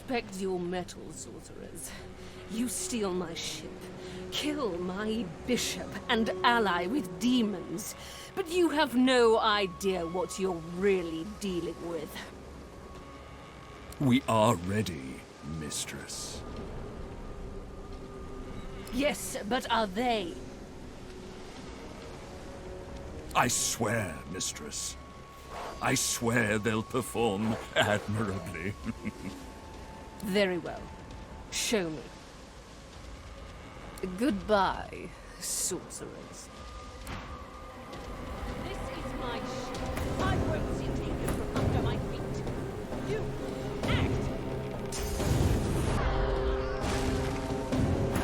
respect your metal, sorcerers. You steal my ship, kill my bishop, and ally with demons. But you have no idea what you're really dealing with. We are ready, mistress. Yes, but are they? I swear, mistress. I swear they'll perform admirably. Very well. Show me. Goodbye, sorcerers. This is my ship. I won't see taken from under my feet. You act!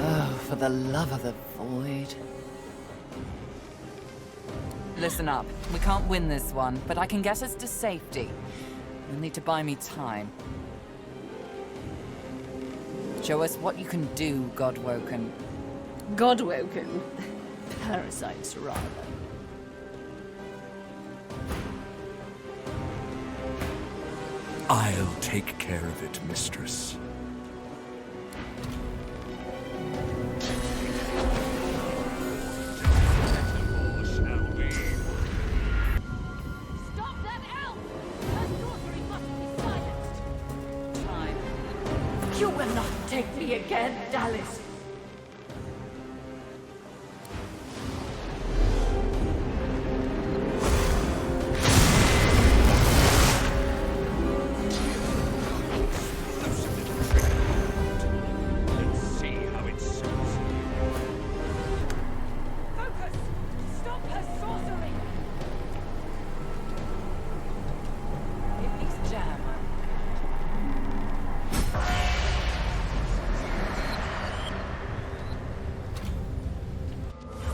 Oh, for the love of the void. Listen up. We can't win this one, but I can get us to safety. You'll need to buy me time. Show us what you can do, Godwoken. Godwoken? Parasites, rather. I'll take care of it, mistress. Stop that elf! Her sorcery must be silenced. Time. You will not take me again, Dallas.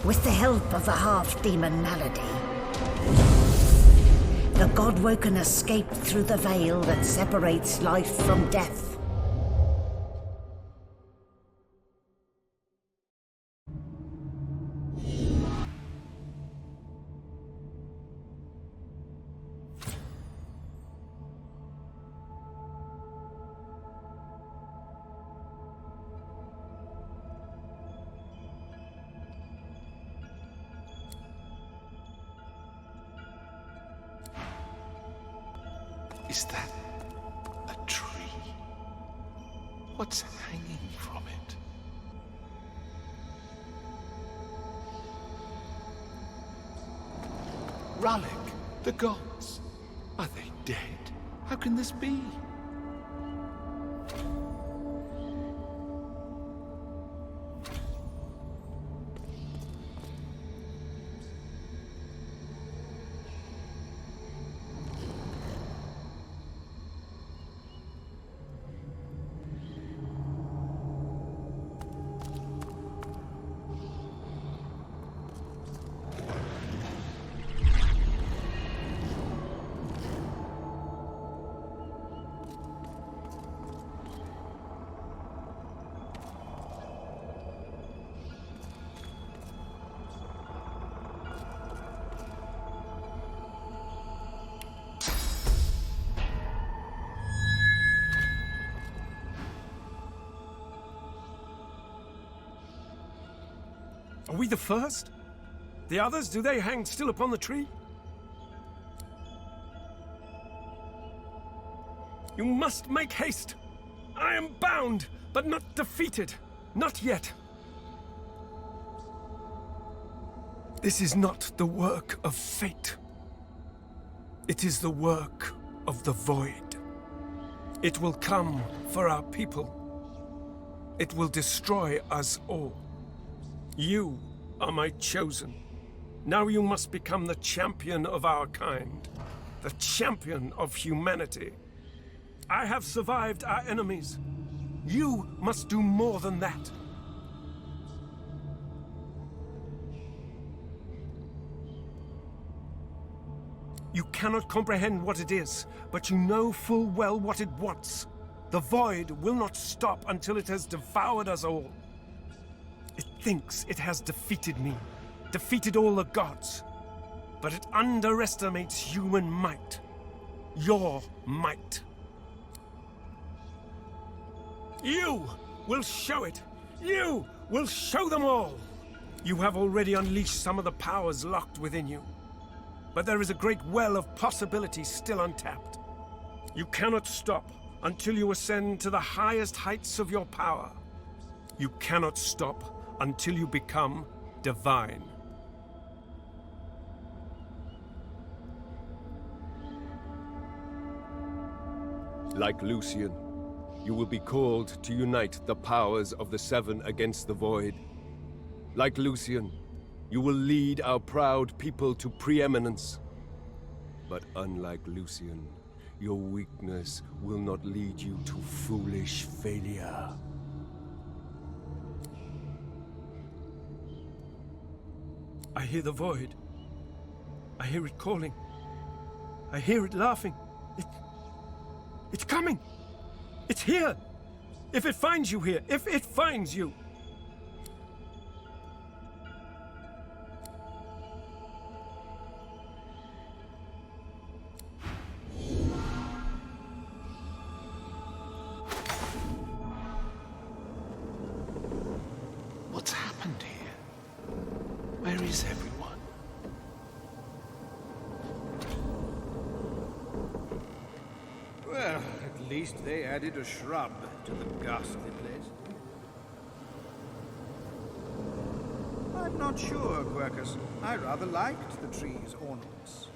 With the help of the half-demon malady, the Godwoken escaped through the veil that separates life from death. Is that a tree? What's hanging from it? Rallic, the gods. Are they dead? How can this be? Are we the first? The others, do they hang still upon the tree? You must make haste. I am bound, but not defeated. Not yet. This is not the work of fate. It is the work of the void. It will come for our people. It will destroy us all. You are my chosen. Now you must become the champion of our kind. The champion of humanity. I have survived our enemies. You must do more than that. You cannot comprehend what it is, but you know full well what it wants. The void will not stop until it has devoured us all. It thinks it has defeated me, defeated all the gods. But it underestimates human might. Your might. You will show it. You will show them all. You have already unleashed some of the powers locked within you. But there is a great well of possibilities still untapped. You cannot stop until you ascend to the highest heights of your power. You cannot stop until you become divine. Like Lucian, you will be called to unite the powers of the Seven against the Void. Like Lucian, you will lead our proud people to preeminence. But unlike Lucian, your weakness will not lead you to foolish failure. I hear the Void. I hear it calling. I hear it laughing. It's coming! It's here! If it finds you here, if it finds you! What's happened here? Where is everyone? Well, at least they added a shrub to the ghastly place. I'm not sure, Quercus. I rather liked the tree's ornaments.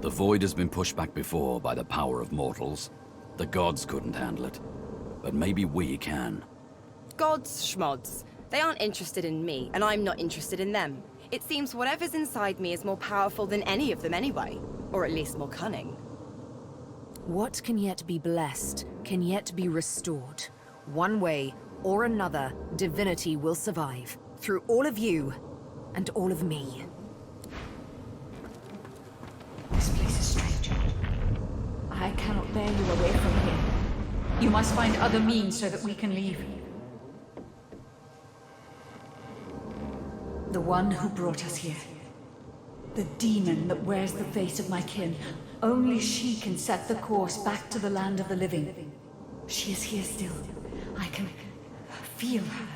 The Void has been pushed back before by the power of mortals. The gods couldn't handle it. But maybe we can. Gods, schmods. They aren't interested in me, and I'm not interested in them. It seems whatever's inside me is more powerful than any of them anyway. Or at least more cunning. What can yet be blessed, can yet be restored. One way or another, Divinity will survive. Through all of you, and all of me. This place is strange. I cannot bear you away from here. You must find other means so that we can leave. The one who brought us here. The demon that wears the face of my kin. Only she can set the course back to the land of the living. She is here still. I can feel her.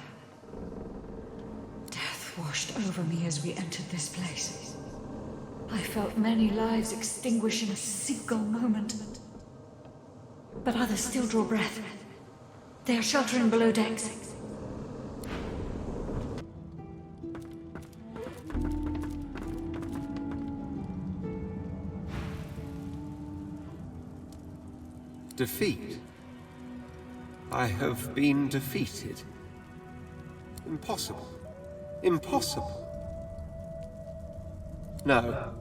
Death washed over me as we entered this place. I felt many lives extinguish in a single moment. But others still draw breath. They are sheltering below decks. Defeat? I have been defeated. Impossible. Impossible. No.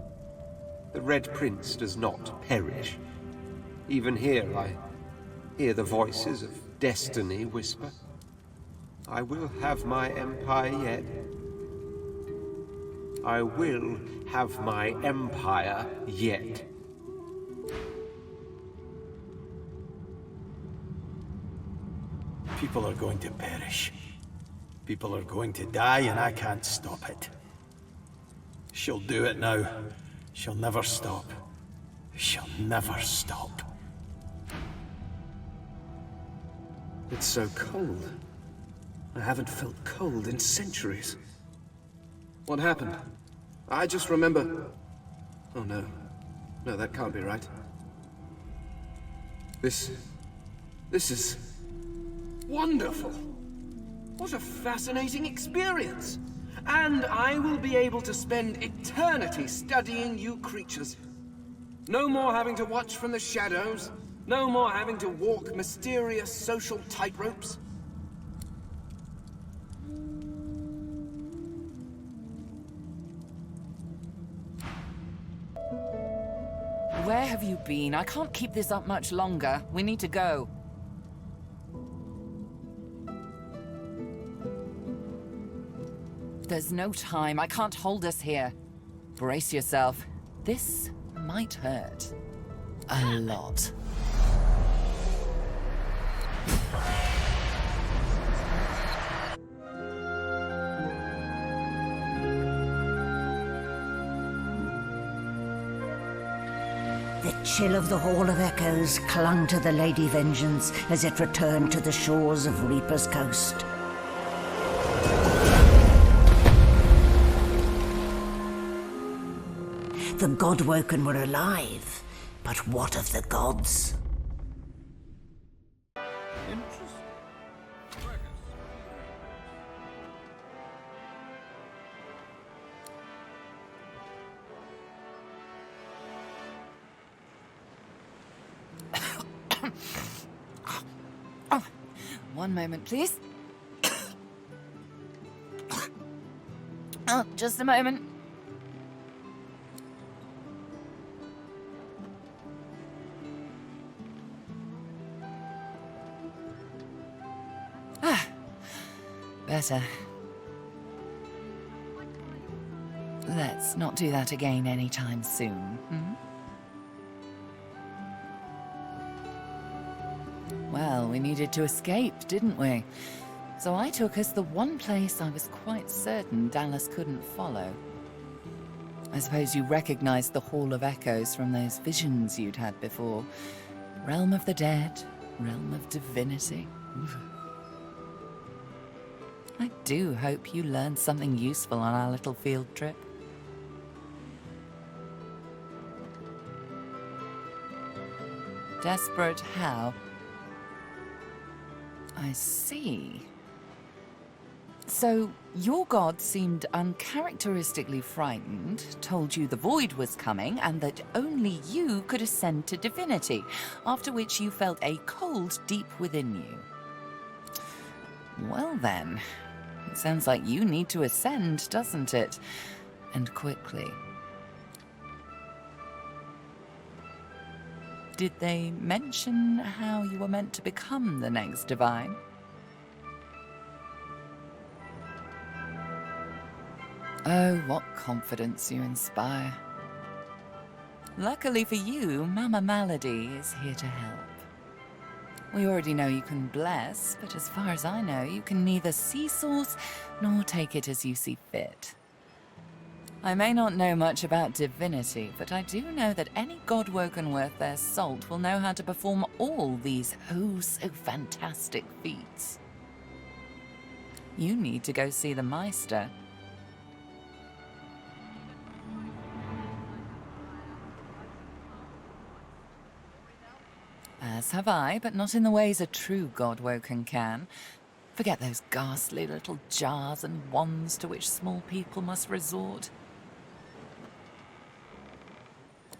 The Red Prince does not perish. Even here I hear the voices of destiny whisper. I will have my empire yet. I will have my empire yet. People are going to perish. People are going to die, and I can't stop it. She'll do it now. She'll never stop. She'll never stop. It's so cold. I haven't felt cold in centuries. What happened? I just remember... Oh no. No, that can't be right. This is... wonderful! What a fascinating experience! And I will be able to spend eternity studying you creatures. No more having to watch from the shadows. No more having to walk mysterious social tightropes. Where have you been? I can't keep this up much longer. We need to go. There's no time. I can't hold us here. Brace yourself. This might hurt. A lot. The chill of the Hall of Echoes clung to the Lady Vengeance as it returned to the shores of Reaper's Coast. The Godwoken were alive, but what of the gods? One moment, please. Oh, just a moment. Better. Let's not do that again anytime soon, hmm? Well, we needed to escape, didn't we? So I took us the one place I was quite certain Dallas couldn't follow. I suppose you recognized the Hall of Echoes from those visions you'd had before. Realm of the dead, realm of divinity. I do hope you learned something useful on our little field trip. Desperate how? I see. So, your god seemed uncharacteristically frightened, told you the void was coming, and that only you could ascend to divinity, after which you felt a cold deep within you. Well then, it sounds like you need to ascend, doesn't it? And quickly. Did they mention how you were meant to become the next divine? Oh, what confidence you inspire. Luckily for you, Mama Malady is here to help. We already know you can bless, but as far as I know, you can neither see source nor take it as you see fit. I may not know much about divinity, but I do know that any godwoken worth their salt will know how to perform all these oh-so-fantastic feats. You need to go see the Meister. As have I, but not in the ways a true godwoken can. Forget those ghastly little jars and wands to which small people must resort.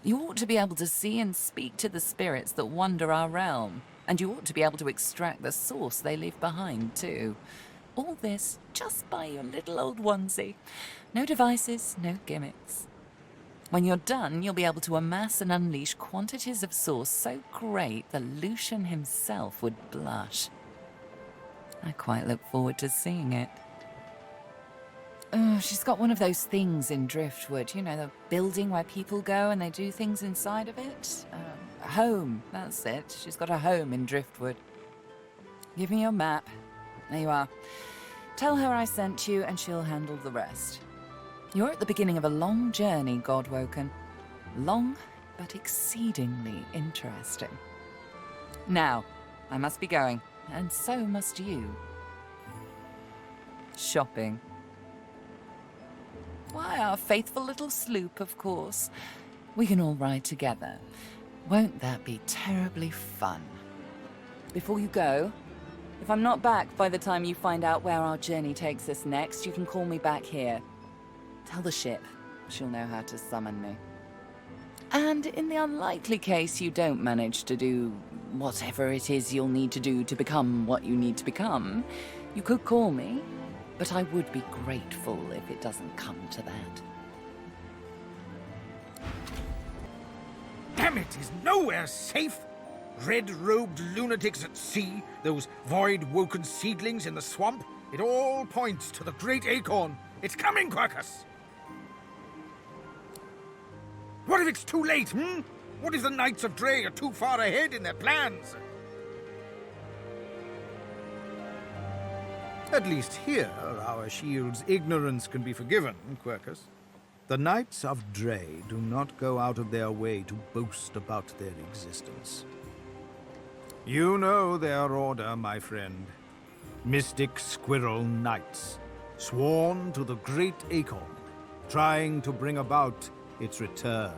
You ought to be able to see and speak to the spirits that wander our realm, and you ought to be able to extract the source they leave behind, too. All this just by your little old onesie. No devices, no gimmicks. When you're done, you'll be able to amass and unleash quantities of source so great that Lucian himself would blush. I quite look forward to seeing it. Oh, she's got one of those things in Driftwood, you know, the building where people go and they do things inside of it. A home, that's it. She's got a home in Driftwood. Give me your map. There you are. Tell her I sent you and she'll handle the rest. You're at the beginning of a long journey, Godwoken. Long, but exceedingly interesting. Now, I must be going, and so must you. Shopping. Why, our faithful little sloop, of course. We can all ride together. Won't that be terribly fun? Before you go, if I'm not back by the time you find out where our journey takes us next, you can call me back here. Tell the ship. She'll know how to summon me. And in the unlikely case you don't manage to do whatever it is you'll need to do to become what you need to become, you could call me. But I would be grateful if it doesn't come to that. Damn it, is nowhere safe! Red-robed lunatics at sea, those void-woken seedlings in the swamp. It all points to the great acorn. It's coming, Quercus! What if it's too late, hmm? What if the Knights of Dre are too far ahead in their plans? At least here, our shield's ignorance can be forgiven, Quercus. The Knights of Dre do not go out of their way to boast about their existence. You know their order, my friend. Mystic Squirrel Knights, sworn to the great acorn, trying to bring about its return.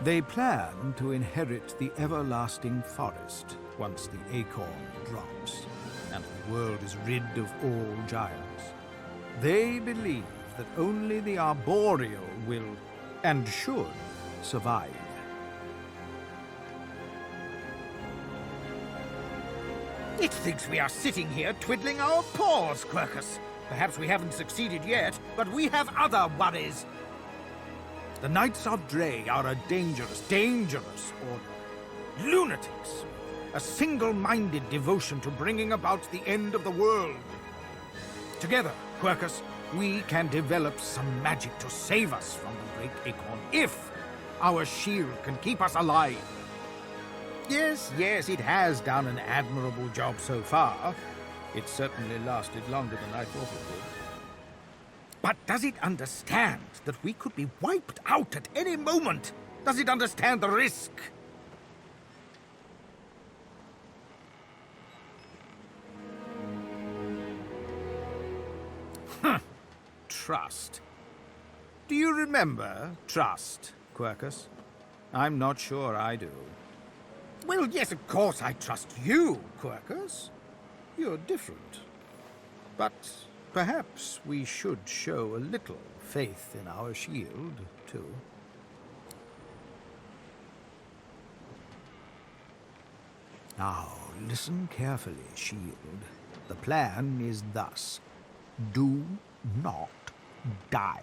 They plan to inherit the everlasting forest once the acorn drops, and the world is rid of all giants. They believe that only the arboreal will, and should, survive. It thinks we are sitting here twiddling our paws, Quercus. Perhaps we haven't succeeded yet, but we have other worries. The Knights of Dre are a dangerous, dangerous order. Lunatics. A single-minded devotion to bringing about the end of the world. Together, Quercus, we can develop some magic to save us from the great acorn, if our shield can keep us alive. Yes, it has done an admirable job so far. It certainly lasted longer than I thought it would. But does it understand that we could be wiped out at any moment? Does it understand the risk? Trust. Do you remember trust, Quercus? I'm not sure I do. Well, yes, of course I trust you, Quercus. You're different. But perhaps we should show a little faith in our shield, too. Now, listen carefully, shield. The plan is thus. Do not die.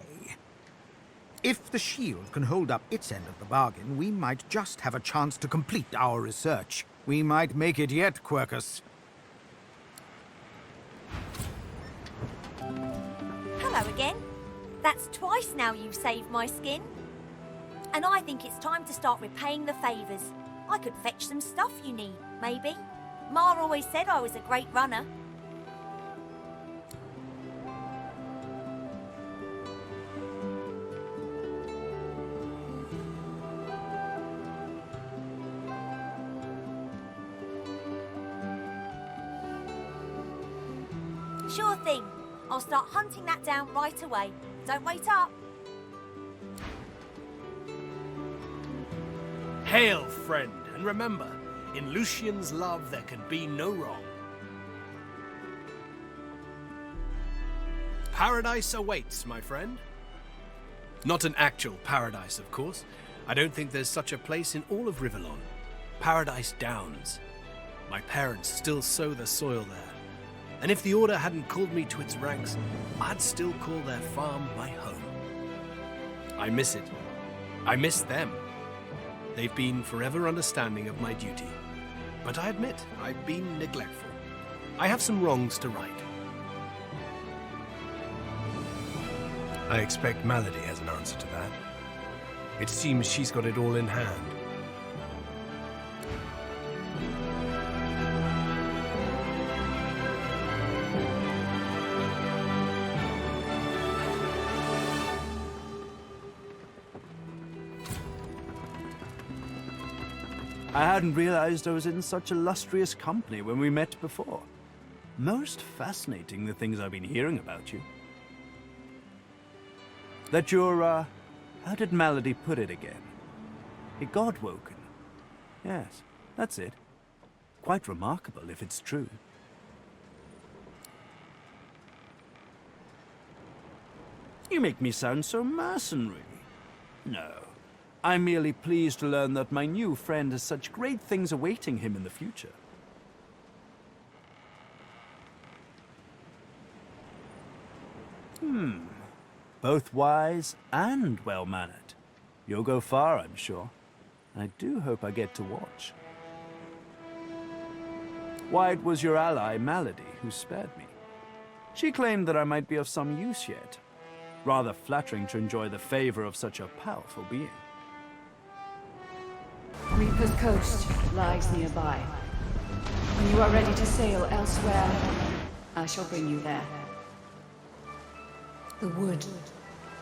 If the shield can hold up its end of the bargain, we might just have a chance to complete our research. We might make it yet, Quercus. Hello again. That's twice now you've saved my skin. And I think it's time to start repaying the favours. I could fetch some stuff you need, maybe. Ma always said I was a great runner. Sure thing. I'll start hunting that down right away. Don't wait up. Hail, friend, and remember, in Lucian's love there can be no wrong. Paradise awaits, my friend. Not an actual paradise, of course. I don't think there's such a place in all of Rivellon. Paradise Downs. My parents still sow the soil there. And if the Order hadn't called me to its ranks, I'd still call their farm my home. I miss it. I miss them. They've been forever understanding of my duty. But I admit, I've been neglectful. I have some wrongs to right. I expect Malady has an answer to that. It seems she's got it all in hand. I hadn't realized I was in such illustrious company when we met before. Most fascinating, the things I've been hearing about you. That you're, how did Malady put it again? A God-woken. Yes, that's it. Quite remarkable if it's true. You make me sound so mercenary. No. I'm merely pleased to learn that my new friend has such great things awaiting him in the future. Both wise and well-mannered. You'll go far, I'm sure. I do hope I get to watch. Why, it was your ally, Malady, who spared me. She claimed that I might be of some use yet. Rather flattering to enjoy the favor of such a powerful being. Reaper's Coast lies nearby. When you are ready to sail elsewhere, I shall bring you there. The wood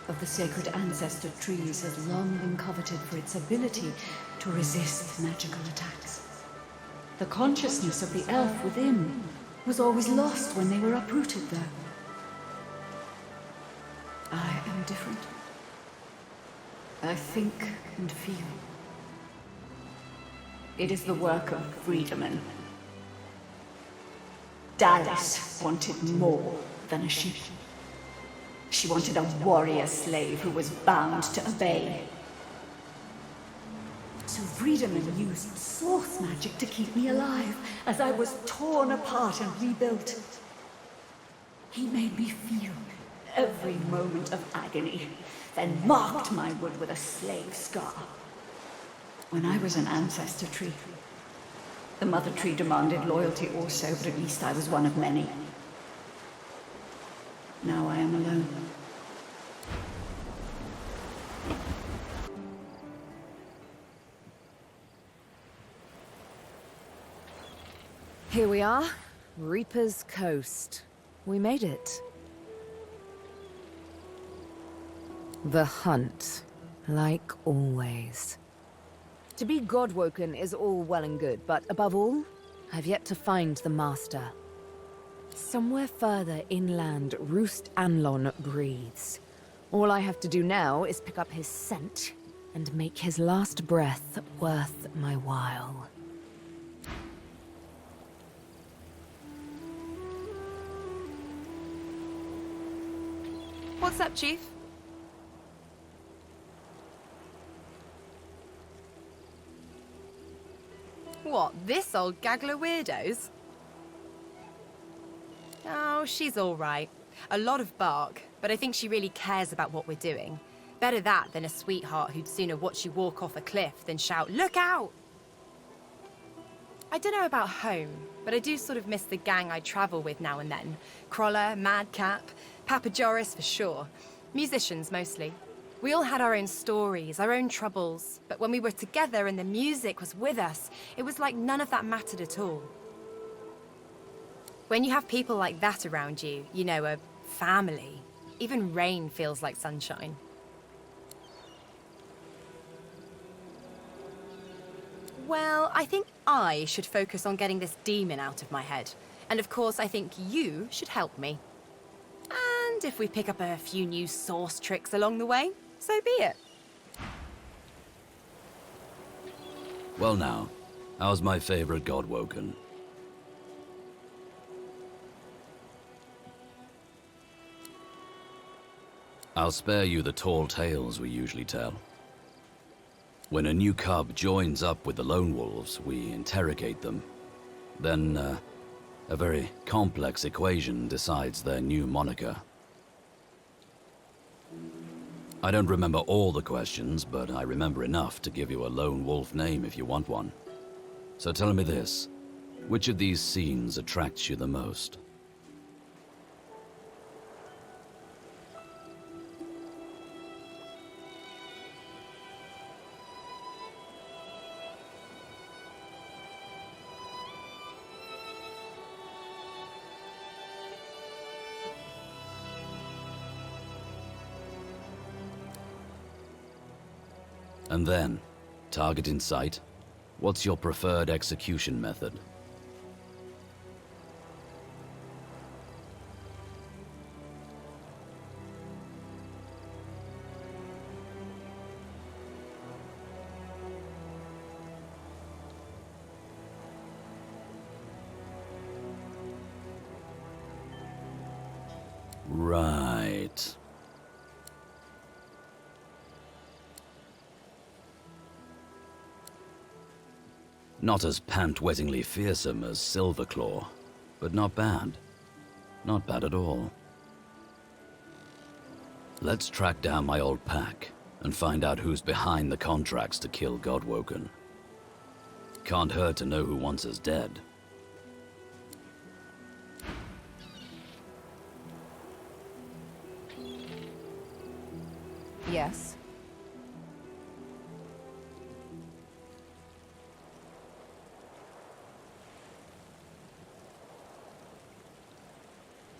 of the sacred ancestor trees has long been coveted for its ability to resist magical attacks. The consciousness of the elf within was always lost when they were uprooted, though. I am different. I think and feel. It is the work of freedom. Dallas wanted more than a ship. She wanted a warrior slave who was bound to obey. So Friedemann used source magic to keep me alive as I was torn apart and rebuilt. He made me feel every moment of agony, then marked my wood with a slave scar. When I was an ancestor tree, the mother tree demanded loyalty also, but at least I was one of many. Now I am alone. Here we are, Reaper's Coast. We made it. The hunt, like always. To be God-woken is all well and good, but above all, I've yet to find the Master. Somewhere further inland, Roost Anlon breathes. All I have to do now is pick up his scent and make his last breath worth my while. What's up, Chief? What, this old gaggle of weirdos? Oh, she's all right. A lot of bark, but I think she really cares about what we're doing. Better that than a sweetheart who'd sooner watch you walk off a cliff than shout, "Look out!" I don't know about home, but I do sort of miss the gang I travel with now and then. Crawler, Madcap, Papa Joris for sure. Musicians mostly. We all had our own stories, our own troubles, but when we were together and the music was with us, it was like none of that mattered at all. When you have people like that around you, you know, a family, even rain feels like sunshine. Well, I think I should focus on getting this demon out of my head. And of course, I think you should help me. And if we pick up a few new source tricks along the way, so be it. Well now, how's my favorite God-woken? I'll spare you the tall tales we usually tell. When a new cub joins up with the lone wolves, we interrogate them. Then, a very complex equation decides their new moniker. I don't remember all the questions, but I remember enough to give you a lone wolf name if you want one. So tell me this, which of these scenes attracts you the most? And then, target in sight, what's your preferred execution method? Right. Not as pant-wettingly fearsome as Silverclaw, but not bad. Not bad at all. Let's track down my old pack and find out who's behind the contracts to kill Godwoken. Can't hurt to know who wants us dead. Yes.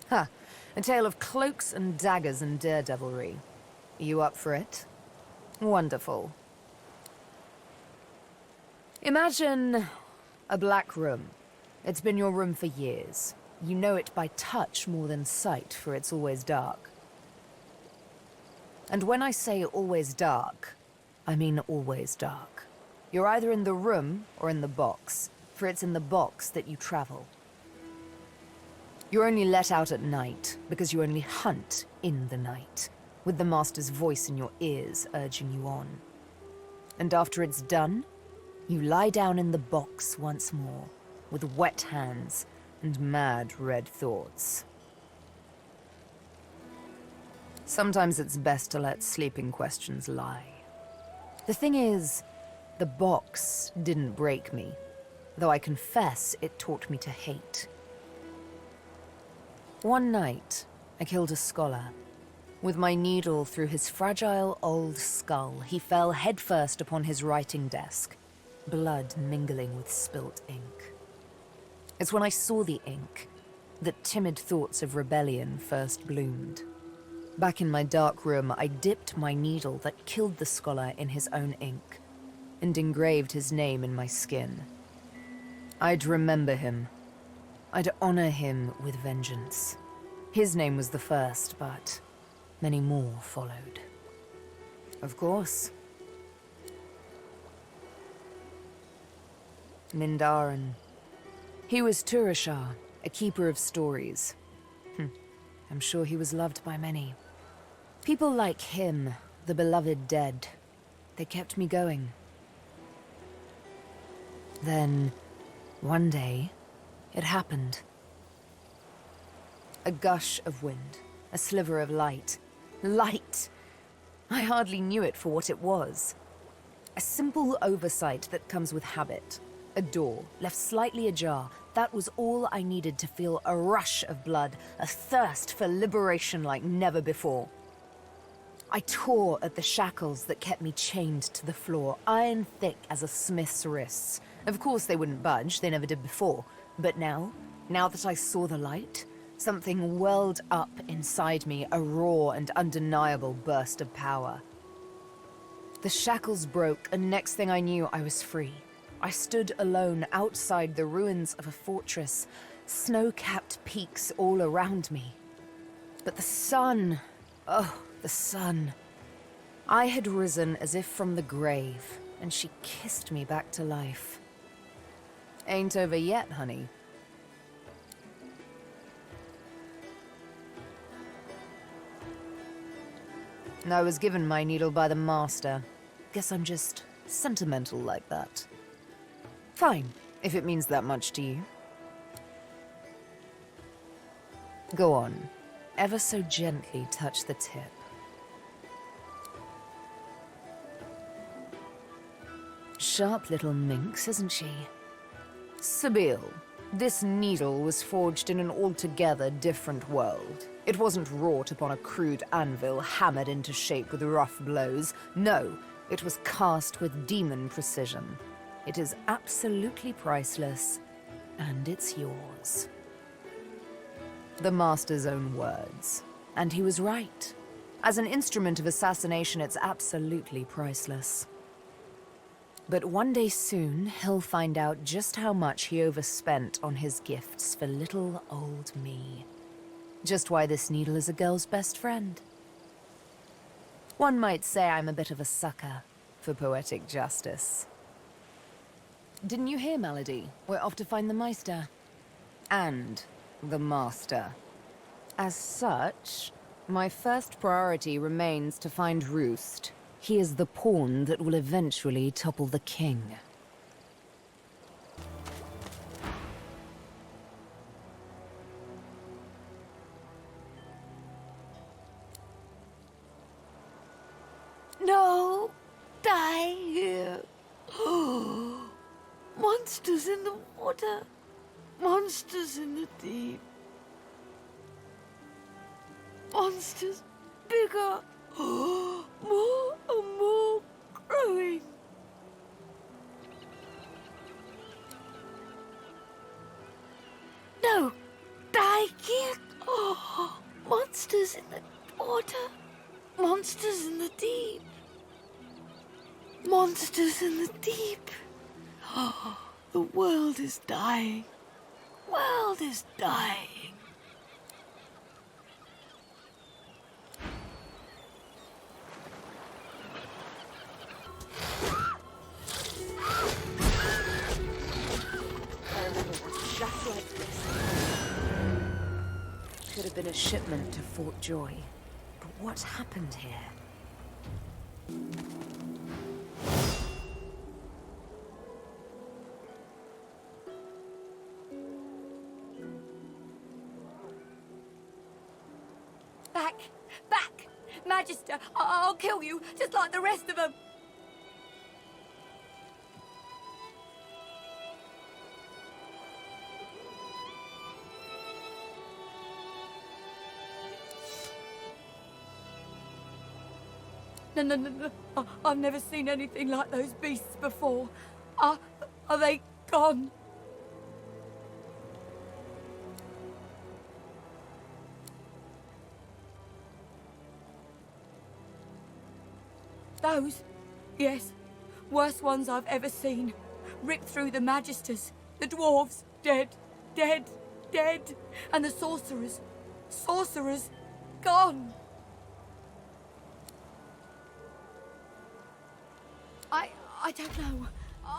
Ha! A tale of cloaks and daggers and daredevilry. You up for it? Wonderful. Imagine a black room. It's been your room for years. You know it by touch more than sight, for it's always dark. And when I say always dark, I mean always dark. You're either in the room or in the box, for it's in the box that you travel. You're only let out at night, because you only hunt in the night, with the Master's voice in your ears urging you on. And after it's done, you lie down in the box once more, with wet hands and mad red thoughts. Sometimes it's best to let sleeping questions lie. The thing is, the box didn't break me, though I confess it taught me to hate. One night, I killed a scholar. With my needle through his fragile old skull, he fell headfirst upon his writing desk, blood mingling with spilt ink. It's when I saw the ink that timid thoughts of rebellion first bloomed. Back in my dark room, I dipped my needle that killed the scholar in his own ink, and engraved his name in my skin. I'd remember him. I'd honor him with vengeance. His name was the first, but many more followed. Of course. Mindarin. He was Turashar, a keeper of stories. I'm sure he was loved by many. People like him, the beloved dead, they kept me going. Then, one day, it happened. A gush of wind, a sliver of light. Light! I hardly knew it for what it was. A simple oversight that comes with habit. A door, left slightly ajar. That was all I needed to feel a rush of blood, a thirst for liberation like never before. I tore at the shackles that kept me chained to the floor, iron thick as a smith's wrists. Of course they wouldn't budge, they never did before. But now that I saw the light, something welled up inside me, a raw and undeniable burst of power. The shackles broke, and next thing I knew, I was free. I stood alone outside the ruins of a fortress, snow-capped peaks all around me. But the sun, oh, the sun. I had risen as if from the grave, and she kissed me back to life. Ain't over yet, honey. I was given my needle by the Master. Guess I'm just sentimental like that. Fine, if it means that much to you. Go on. Ever so gently touch the tip. Sharp little minx, isn't she? Sabine, this needle was forged in an altogether different world. It wasn't wrought upon a crude anvil, hammered into shape with rough blows. No, it was cast with demon precision. It is absolutely priceless, and it's yours. The Master's own words. And he was right. As an instrument of assassination, it's absolutely priceless. But one day soon, he'll find out just how much he overspent on his gifts for little old me. Just why this needle is a girl's best friend. One might say I'm a bit of a sucker for poetic justice. Didn't you hear, Melody? We're off to find the Meister. And the Master. As such, my first priority remains to find Roost. He is the pawn that will eventually topple the king. No! Die here! Monsters in the water! Monsters in the deep! Monsters bigger! More and more growing! No! Die here! Oh. Monsters in the deep. Monsters in the deep. Oh, the world is dying. World is dying. Just like this. Could have been a shipment to Fort Joy. But what's happened here? Back! Back! Magister, I'll kill you, just like the rest of them! No. I've never seen anything like those beasts before. Are they gone? Those? Yes. Worst ones I've ever seen. Ripped through the Magisters. The dwarves. Dead. And the sorcerers. Gone.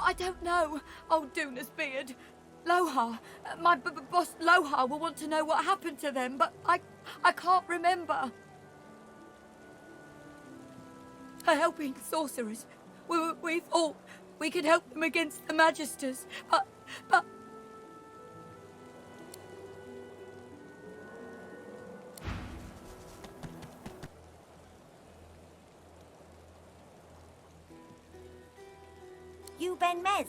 I don't know. Old Duna's beard. Lohar. My boss Lohar will want to know what happened to them, but I can't remember. Helping sorcerers. We thought we could help them against the Magisters, but... You Ben Mez.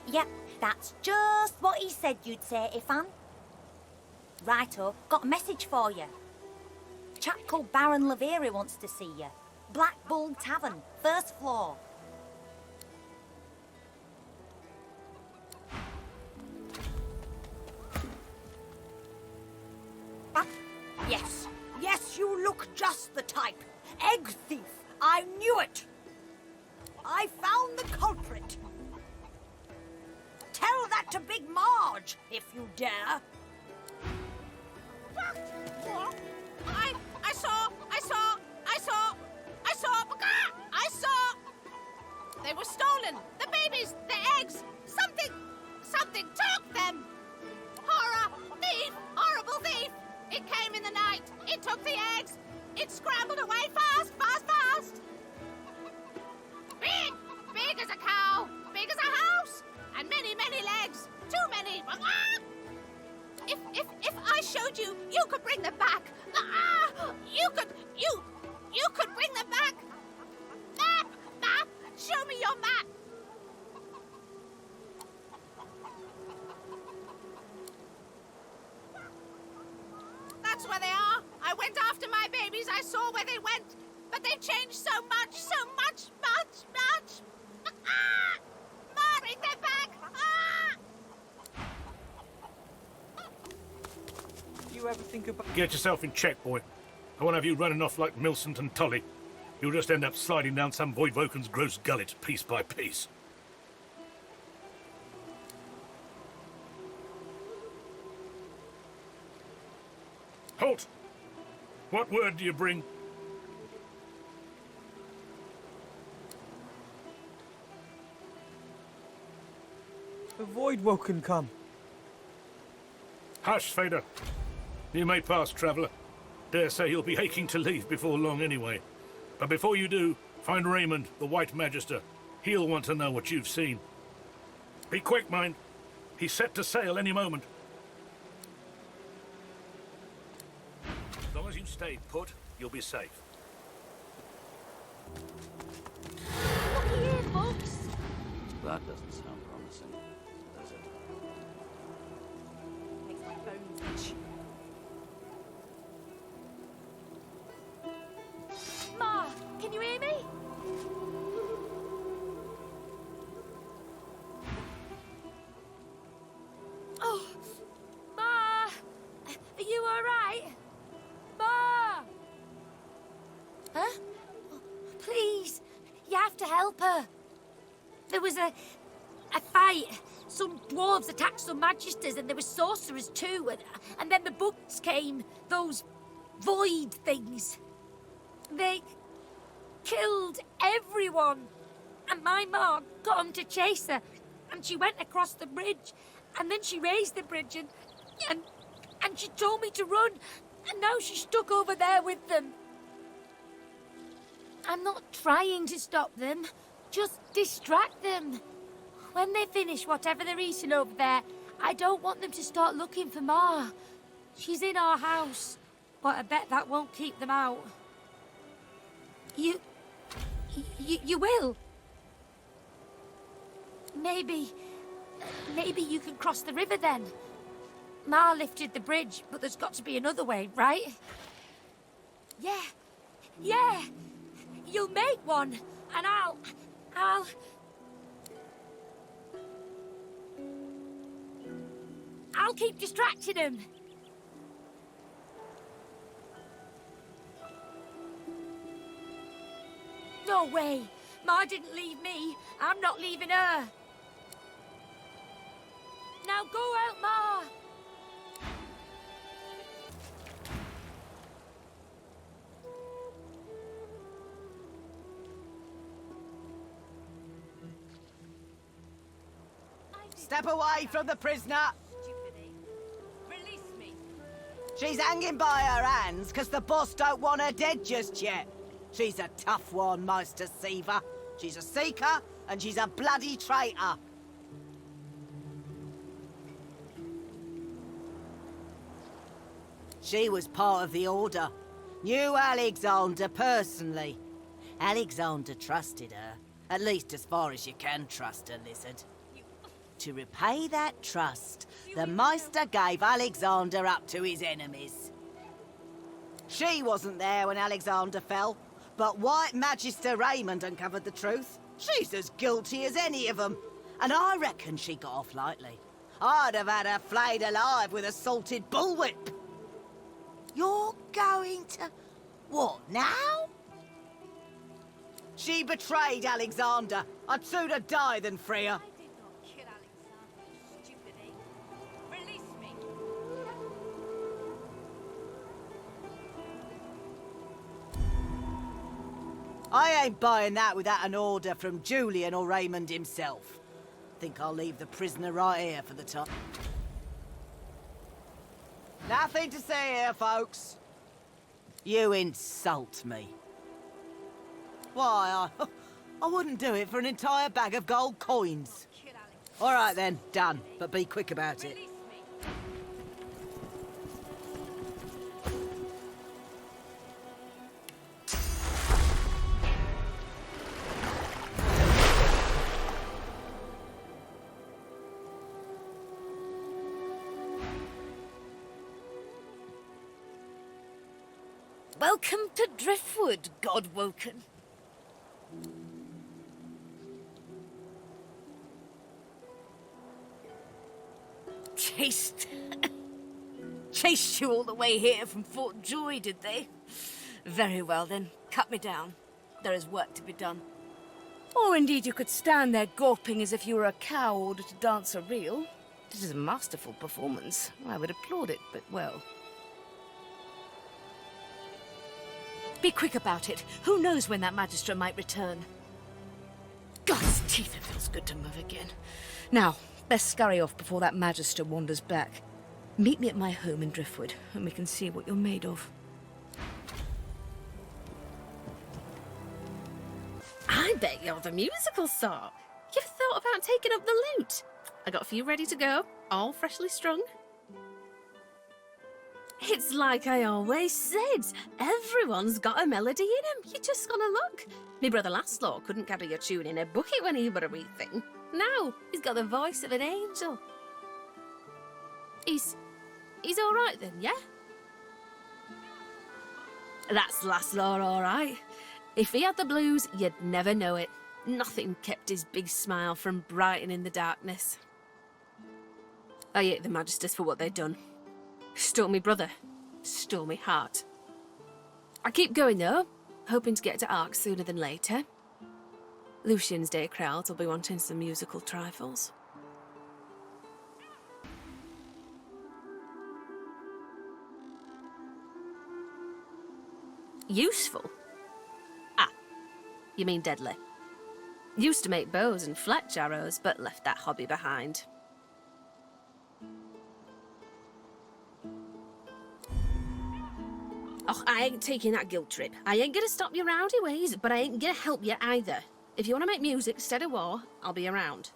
Yep, that's just what he said you'd say, Ifan. Righto, got a message for you. Chap called Baron Laveri wants to see you. Black Bull Tavern, first floor. Yes, you look just the type. Egg thief, I knew it. I found the culprit. Tell that to Big Marge, if you dare. I saw. They were stolen. The babies, the eggs. Something took them. Horror, thief, horrible thief. It came in the night. It took the eggs. It scrambled away fast. Big as a cow, big as a house, and many legs. Too many. If I showed you, you could bring them back. You could bring them back. Map, show me your map. That's where they are. I went after my babies. I saw where they went, but they've changed so much. Bring them back. You ever think about... Get yourself in check, boy. I won't have you running off like Millicent and Tully. You'll just end up sliding down some Voidwoken's gross gullet, piece by piece. Halt! What word do you bring? The Voidwoken come. Hush, Fader. You may pass, traveller. Dare say you'll be aching to leave before long anyway. But before you do, find Raymond, the White Magister. He'll want to know what you've seen. Be quick, mind. He's set to sail any moment. As long as you stay put, you'll be safe. Look here, folks. That doesn't sound promising, does it? Makes my bones itch. Ma, can you hear me? to help her. There was a fight. Some dwarves attacked some magisters, and there were sorcerers too. And then the bugs came, those void things. They killed everyone. And my mom got them to chase her, and she went across the bridge, and then she raised the bridge, and she told me to run, and now she's stuck over there with them. I'm not trying to stop them, just distract them. When they finish whatever they're eating over there, I don't want them to start looking for Ma. She's in our house, but I bet that won't keep them out. You will? Maybe you can cross the river then. Ma lifted the bridge, but there's got to be another way, right? Yeah. You'll make one, and I'll keep distracting him. No way. Ma didn't leave me. I'm not leaving her. Now go out, Ma. Step away from the prisoner. Release me. She's hanging by her hands because the boss don't want her dead just yet. She's a tough one, Meister Seaver. She's a seeker, and she's a bloody traitor. She was part of the Order. Knew Alexander personally. Alexander trusted her. At least as far as you can trust a lizard. To repay that trust, the Meister gave Alexander up to his enemies. She wasn't there when Alexander fell, but White Magister Raymond uncovered the truth. She's as guilty as any of them, and I reckon she got off lightly. I'd have had her flayed alive with a salted bullwhip. You're going to... what, now? She betrayed Alexander. I'd sooner die than free her. I ain't buying that without an order from Julian or Raymond himself. Think I'll leave the prisoner right here for the time. Nothing to say here, folks. You insult me. Why, I wouldn't do it for an entire bag of gold coins. All right then, done. But be quick about it. Welcome to Driftwood, Godwoken. Chased you all the way here from Fort Joy, did they? Very well then, cut me down. There is work to be done. Or indeed you could stand there gawping as if you were a cow ordered to dance a reel. This is a masterful performance. I would applaud it, but well... Be quick about it. Who knows when that Magister might return? God's teeth, it feels good to move again. Now, best scurry off before that Magister wanders back. Meet me at my home in Driftwood, and we can see what you're made of. I bet you're the musical sort. You've thought about taking up the lute. I got a few ready to go, all freshly strung. It's like I always said, everyone's got a melody in him. You just gotta look. Me brother Laszlo couldn't carry a tune in a bucket when he were a wee thing. Now, he's got the voice of an angel. He's all right then, yeah? That's Laszlo, all right. If he had the blues, you'd never know it. Nothing kept his big smile from brightening the darkness. I hate the Magisters for what they'd done. Stole me brother, stole me heart. I keep going though, hoping to get to Ark sooner than later. Lucian's Day crowd will be wanting some musical trifles. Useful? Ah, you mean deadly. Used to make bows and fletch arrows, but left that hobby behind. Oh, I ain't taking that guilt trip. I ain't gonna stop your rowdy ways, but I ain't gonna help you either. If you want to make music instead of war, I'll be around.